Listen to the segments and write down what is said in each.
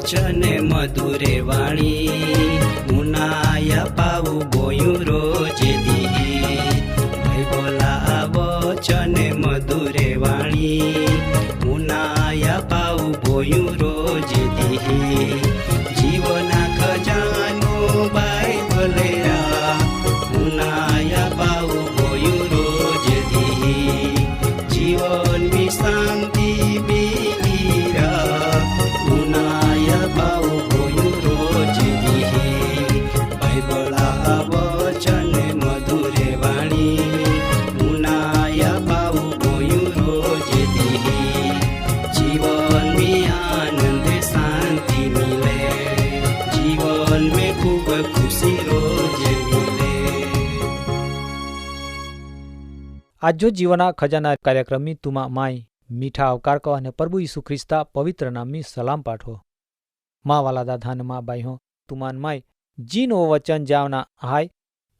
વચને મધુરે વાણી મુનાયા પાવું બોયું રોજે દી બોલા વચને મધુરે વાણી મુનાયા પાવું બોયું રોજે દી જીવના ખજાનો બાઇબલે મુનાયા પાવું બોયું રોજે દી જીવનની શાંતિ આજો જીવના ખજાના કાર્યક્રમની તુમા માય મીઠા અવકાર કહો અને પ્રભુ ઈસુ ખ્રિસ્તા પવિત્ર નામની સલામ પાઠવો। માં વાલા દાદા ને માં બાઈ હો તુમાન માય જીનો વચન જાવના હાય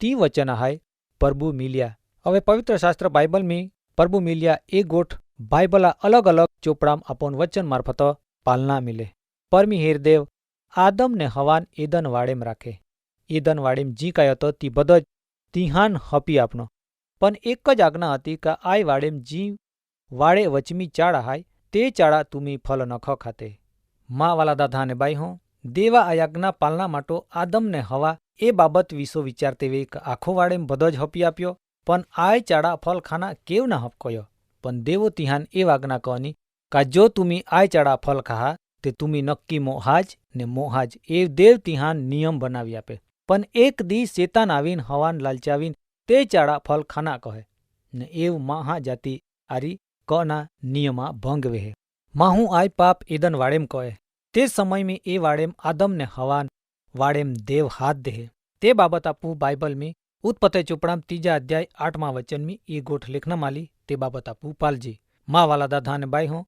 તી વચન હાય પ્રભુ મિલ્યા। હવે પવિત્ર શાસ્ત્ર બાઇબલ में प्रभु मिल्या एक गोठ बाइबला अलग अलग चोपड़ाम अपन वचन मार्फत पालना मिले। परमी हेरदेव आदम ने हवान एदन वाड़ेम राखे। एदन वाड़ेम जी काय तो ती बदज तिहान हपी आपनो पण एक ज आज्ञा हती का आय वाड़ेम जी वाड़े वचमी चाड़ा हाय ते चाड़ा तुमी फल न खाते। माँ वाला दादा ने बाई हो देवा आज्ञा पालना माटो आदम ने हवा ए बाबत विसो विचारते वे आखो वाड़ेम बदज हपी आप्यो पण आय चाड़ा फल खाना केव न हपकयो। पण देवो तिहान ए आज्ञा कहनी का जो तुमी आय चाड़ा फल खा ते तुमी नक्की मोहाज ने मोहाज ए देव तिहान नियम बनावी आपे। पण एक दी शैतान आवीन हवान लालचावीन ते चाड़ा फल खाना कहे ने एव महा जाति आरी कना नियमा भंग वेहे। माहू आय पाप एदन वाड़ेम कहे ते समय में ए वाड़ेम आदम ने हवान वाड़ेम देव हाथ देहे। ते बाबत आपू बाइबल में उत्पत्ति चोपड़ाम 3 अध्याय 8 वचन में ए गोठ लेखना माली ते बाबत आपू पालजी। माँ वाला दादा ने बाई हो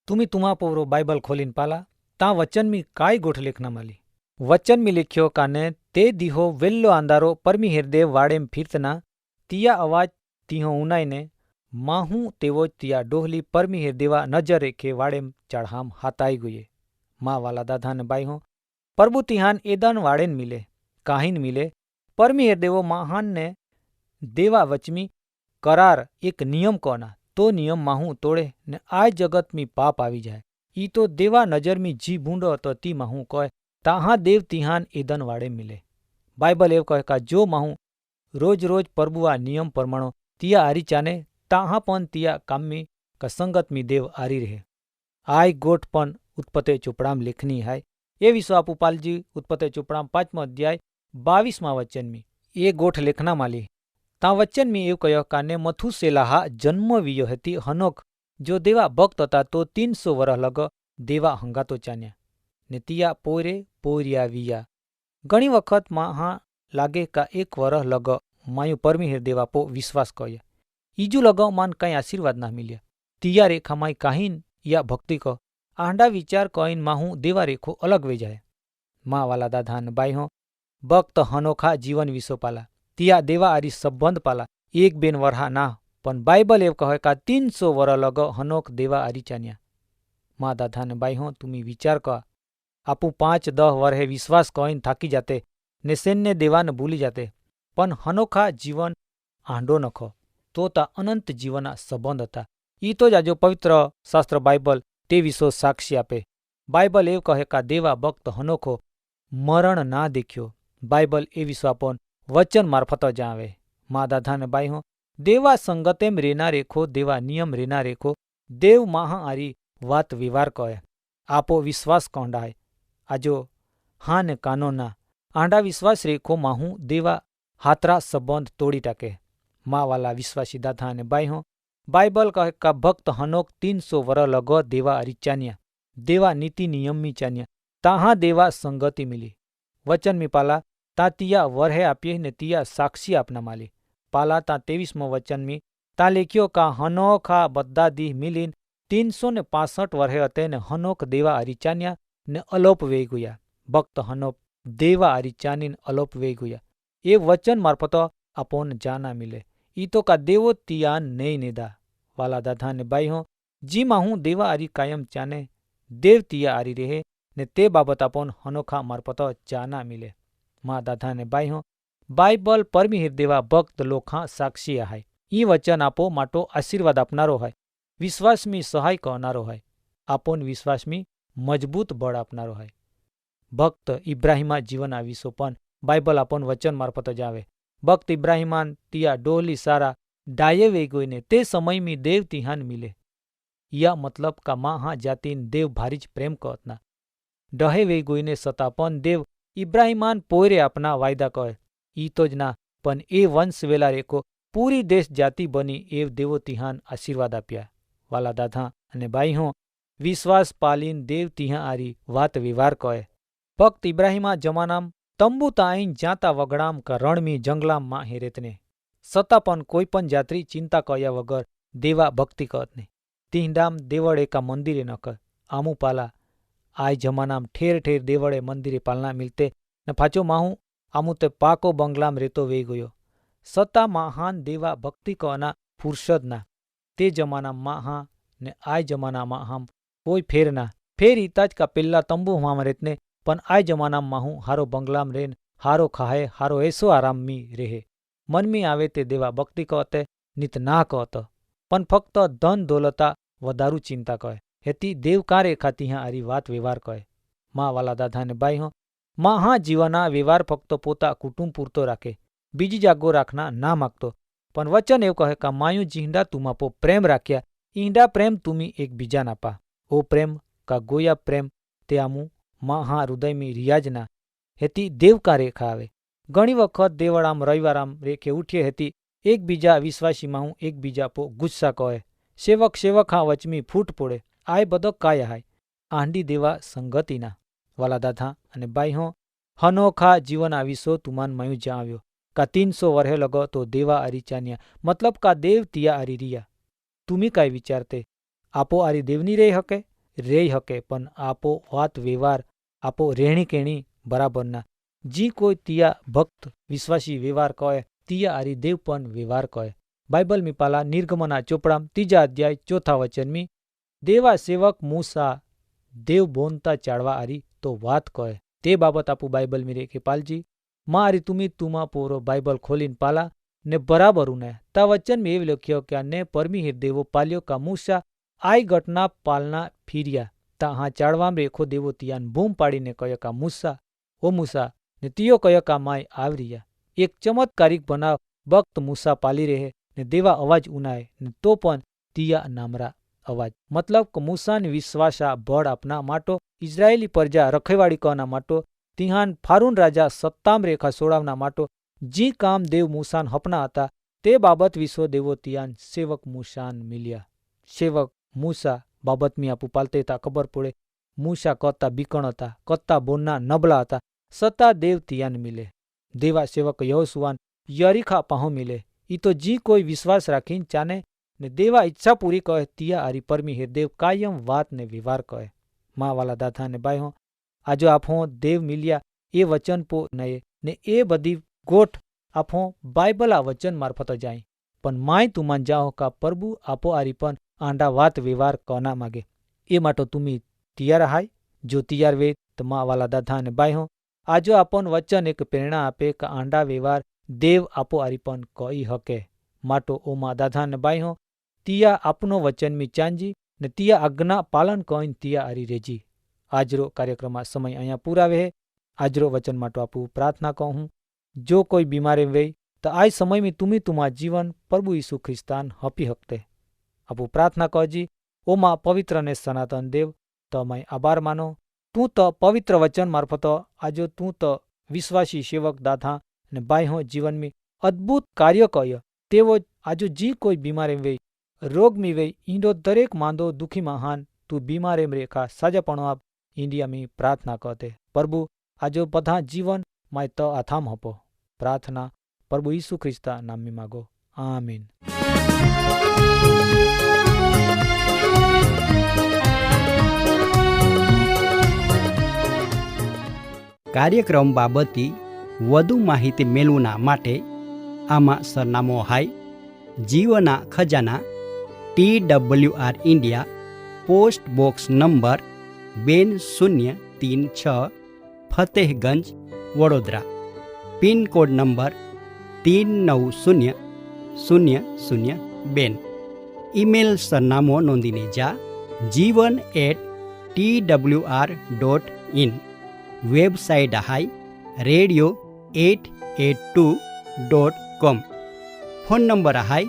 तुमी तुमा पोरो बाइबल खोलीन पाला ता वचन में काय गोठ लेखना माली। वचन में लिख्यो काने ते दिहो वेल्लो आंदारो परमी हेरदेव वाड़ेम फिरतना तिया अवाज तिहो उनाई ने माहू तेवो तिया डोहली परमी हेरदेवा नजर रेखे वाड़ेम चढ़ाम हाताई गुये। माँ वाला दादा ने बाई हो प्रभु तिहान एदन वाड़ेन मिले काहिन मिले परमी हेरदेवो महान ने देवा वचमी करार एक नियम कोना तो नियम माहू तोड़े ने आय जगत में पाप आवी जाए। ई तो देवा नजर में जी बूंडो तो ती माहू कहे ताहा देव तिहान एदन वाड़े मिले। बाइबल एव कहे का जो माहू रोज रोज प्रभुआ नियम परमाणो तिया आरी चाने ताहा पन तिया काम में का संगत में देव आरी रहे। आय गोठ पन उत्पत्ति चोपड़ाम लेखनी है ये विश्व आपू पालजी उत्पत्ति चोपड़ाम 5 अध्याय 22 वचन में ये गोठ लेखना माली ता वचन में एव कहो काने मथुसेलाहा जन्म वियो हती हनोक जो देवा भक्त था तो 300 वरह लग देवा हंगातो चान्या ने तिया पोरे पोरिया विया। घणी वखत महा लागे का 1 वरह लग मायु परमी हेरदेवा पो विश्वास कया ईजू लग मान कई आशीर्वाद ना मिल्या तिया रेखा माई काहीन या भक्ति क आंडा विचार कईन माहू देवा रेखो अलग वे जाए। माँ वाला दादा न बाई हो भक्त हनोखा जीवन विसो पाला तिया देवा आरी संबंध पाला एक बेन वरहा ना पण बाइबल एव कहे का 300 वर लग हनोक देवा आरी चान्या। माँ दादा ने बाई हो तुमी विचार का आपू 5-10 वर्हे विश्वास कईन थाकी जाते ने सैन्य देवा न भूली जाते पण हनोखा जीवन आंडो नखो तो ता अनंत जीवना संबंध था। ई तो जाजो पवित्र शास्त्र बाइबल ते विसो साक्षी आपे। बाइबल एव कहे का देवा भक्त हनोखो मरण ना देख्यो। बाइबल ए विसो आपन वचन मार्फत जावे। माँ दादा ने बाई हो देवा संगतेम रेना रेखो देवा नियम रेना रेखो देव महा आरी वात विवार कहे आपो विश्वास कोंडाय आजो हाँ ने कानो ना आंडा विश्वास रेखो माहू देवा हात्रा संबंध तोड़ी टाके। माँ वाला विश्वासी दादा ने बाई हो बाइबल कहे का भक्त हनोक 300 वर लग देवा रिचान्या देवा नीति नियम मी चान्या ताहा देवा संगति मिली वचन मी पाला ता तिया वरहे आपीए ने तिया साक्षी आपना माली पाला ता 23मो वचन मी ता लेख्यो का हनोखा बद्दा दी मिलीन 365 वर्हे हते ने हनोक देवा रिचान्या ने अलोप वे गया भक्त हनोक देवा रिचानीन अलोप वे गया ए वचन मार्फत अपोन जाना मिले ई तो का देवो तियान नहीं नेदा वाला दादा ने बाई हो जी हूँ देवा आरी कायम चाने देव तिया आरी रहे ने ते बाबत अपोन हनोखा मार्फत जाना मिले माँ दादा ने बाई हो बाइबल परमी देवा भक्त लोखा साक्षी है ई वचन आपो माटो आशीर्वाद आपनारो है विश्वास में सहाय करनारो है आपोन विश्वास में मजबूत बळ आपनारो है भक्त इब्राहिमा जीवना विषो पण बाइबल आपन वचन मार्फत जावे भक्त इब्राहिमान तिया डोहली सारा डाये वे गोईने ते समय में देव तिहान मिले या मतलब का माँ हाँ जातीन देव भारीज प्रेम कहतना डहे वे गोईने सता पण देव इब्राहिमान पोयरे अपना वायदा कहे ई तो ज ना पण ए वंश वेला रेको पूरी देश जाति बनी एव देवो तिहान आशीर्वाद आप्या वाला दादा अने बाई हो विश्वास पालीन देव तिहा आरी वात व्यवहार कहे भक्त इब्राहिमा जमानाम तंबू ताईन जाता वगड़ाम का रणमी जंगलाम मां हेरेतने सता पण कोईपण जात्री चिंता कया वगर देवा भक्ति कहतने तिहडाम देवड़े का मंदिरे न कर आमू पाला आय जमानाम ठेर ठेर देवड़े मंदिरे पालना मिलते न पाचो माहू आमू ते पाको बंगलाम रेतो वे गयो सता महान देवा भक्ति कहना फुरसद ना ते जमाना माहा ने आय जमाना माहाम कोई फेर ना फेर इताज का पेल्ला तंबू माम रेतने पण आय जमाना माहू हारो बंगलाम रेन हारो खाए हारो ऐसो आराम मी रेहे मन में आवे ते देवा भक्ति कहते नित ना कहत पण फक्त धन दौलता वदारू चिंता कहे हेती देव कारे खाती हाँ आरी वात व्यवहार कहे माँ वाला दादा ने बाई हो माँ हाँ जीवना व्यवहार फक्त पोता कुटुंब पूरतो राखे बीजी जागो राखना ना मागतो पण वचन एव कहे का मायू जिंडा तुमापो प्रेम राख्या ईंडा प्रेम तुमी एक बीजा नापा ओ प्रेम का गोया प्रेम ते आमू माँ हाँ हृदय में रियाज ना हेती देव का रेखा आवे घणी वखत देवड़ाम रविवाराम रेखे उठिए हेती एक बीजा विश्वासी माहू एक बीजा पो गुस्सा कहे सेवक सेवक हाँ वचमी फूट पोड़े आय बदो काय हाय आंडी देवा संगतिना वाला दादा अने बाई हो हनोखा जीवन आविसो तुमान मयू जाव्यो का 300 वर्हे लगो तो देवा आरी चान्या मतलब का देव तिया आरी रिया तुमी काय विचारते आपो आरी देवनी रे हके पण आपो वात व्यवहार आपो रेणी केणी बराबर ना जी कोई तिया भक्त विश्वासी व्यवहार कहे तिया आरी देव पण व्यवहार कहे बाइबल में पाला निर्गमना चोपड़ाम 3 अध्याय 4 वचन में देवा सेवक मूसा देव बोनता चाड़वा आरी तो वात कहे ते बाबत आपू बाइबल में रेखे पालजी माँ आरी तुमी तुमा पोरो बाइबल खोलीन पाला ने बराबर उन्हें ता वचन में एव लख्यो क्या ने परमी देवो पाल्यो का मूसा आई घटना पालना फिरिया ता हाँ चाड़वाम रेखो देवो तियान बूम पाड़ी ने कह का मूसा ओ मूसा ने तियो कह का माय आवरिया एक चमत्कारिक बनाव भक्त मूसा पाली रहे ने देवा अवाज उनाए ने तो पण तिया नामरा अवाज मतलब कि मूसा ने विश्वासा बड़ अपना माटो इजरायली प्रजा रखेवाड़ी कहना माटो तिहान फारून राजा सत्ताम रेखा सोड़ावना माटो जी काम देव मूसान हपना हता ते बाबत विश्व देवो तियान सेवक मूसान मिलिया सेवक मूसा बाबत में आपू पालते था खबर पड़े मूसा कत्ता बीकण हता कत्ता बोनना नबला हता सत्ता देव तियान मिले देवा सेवक यहोशुआन यरीखा पाहो मिले ई तो जी कोई विश्वास राखीन चाने ने देवा इच्छा पूरी कहे तिया आरी परमी हे देव कायम वात ने व्यवहार कहे माँ वाला दादा ने बाई हो आजो आपो देव मिलिया ए वचन पो नए ने ए बदी गोठ आपो बाइबल आ वचन मार्फत जाई पण माय तुमान जाओ का प्रभु आपो आरी पण आंडा वात व्यवहार कहना मागे ए माटो तुमी तैयार हाय जो तैयार वे तो माँ वाला दादा ने बाई हो आजो आपन वचन एक प्रेरणा आपे का आंडा व्यवहार देव आपो आरी पण कही हके माटो ओ माँ दादा ने बाई हो तिया आपनो वचन में चांजी ने तिया आज्ञा पालन कहीन तिया आरी रेजी आजरो कार्यक्रम समय अँ पूरा वे आजरो वचन माटो आपू प्रार्थना कहूँ जो कोई बीमारे वे तो आज समय में तुमी तुमा जीवन प्रभु यीशु ख्रिस्तान हपी हकते आपू प्रार्थना कहजी ओ माँ पवित्र ने सनातन देव तो मैं आभार मानो तू तो पवित्र वचन मार्फत आजो तू तो विश्वासी सेवक दादा ने बाई हो जीवन में अद्भुत कार्य कय तेवो आजो जी कोई बीमारे वे रोग में वे ईंडो दरेक मांदो दुखी महान तू बीमार एम रेखा साजापणो आप इंडिया में प्रार्थना करते प्रभु आजो बधा जीवन माय तो आथाम हपो प्रार्थना प्रभु यीशु ख्रिस्ता नाम में मागो आमीन। કાર્યક્રમ બાબતે વધુ માહિતી મેળવના માટે આમાં સરનામો હાય જીવના ખજાના TWR India post box number 2036 Fatehganj Vadodara pincode number 390002 email સરનામો નોંધીને जा jivan@twr.in वेबसाइट हाई radio882.com फोन नंबर हाई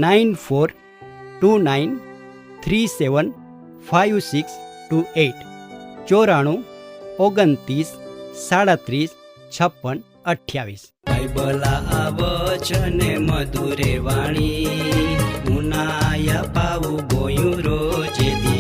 9429375628 9429375628। बाइबला वचन मधुरे वाणी मुनाया पाऊ गोयु रोजे दी